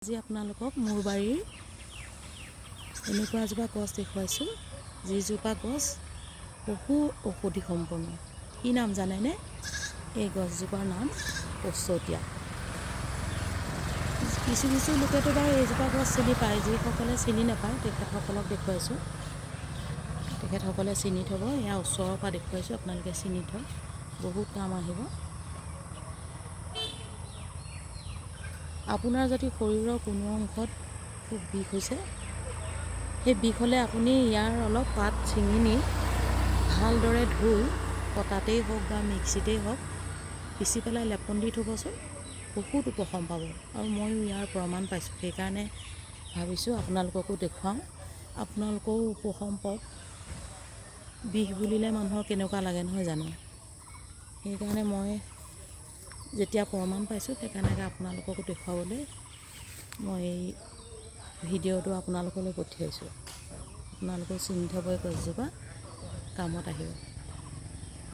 আজি আপোনালোকক মোৰ বাৰীৰ এনেকুৱা এজোপা গছ দেখুৱাইছোঁ, যিজোপা গছ বহু ঔষধি সম্পন্ন। কি নাম জানেনে? এই গছজোপাৰ নাম পচতীয়া। কিছু কিছু লোকেতো বাৰু এইজোপা গছ চিনি পায়, যিসকলে চিনি নাপায় তেখেতসকলক দেখুৱাইছোঁ। তেখেতসকলে চিনি থ'ব, এয়া ওচৰৰ পৰা দেখুৱাইছোঁ, আপোনালোকে চিনি থওক, বহুত কাম আহিব। আপোনাৰ যদি শৰীৰৰ কোনো অংশত খুব বিষ হৈছে, সেই বিষ হ'লে আপুনি ইয়াৰ অলপ পাত ছিঙি নি ভালদৰে ধুই পটাতেই হওক বা মিক্সিতেই হওক পিচি পেলাই লেপন দি থ'বচোন, বহুত উপশম পাব। আৰু ময়ো ইয়াৰ প্ৰমাণ পাইছোঁ, সেইকাৰণে ভাবিছোঁ আপোনালোককো দেখুৱাওঁ, আপোনালোকেও উপশম পাওক। বিষ বুলিলে মানুহৰ কেনেকুৱা লাগে নহয় জানো? সেইকাৰণে মই যেতিয়া প্ৰমাণ পাইছোঁ, সেইকাৰণে আপোনালোককো দেখুৱাবলৈ মই এই ভিডিঅ'টো আপোনালোকলৈ পঠিয়াইছোঁ। আপোনালোকেও চিনি থ'ব, এই গছজোপা কামত আহিব।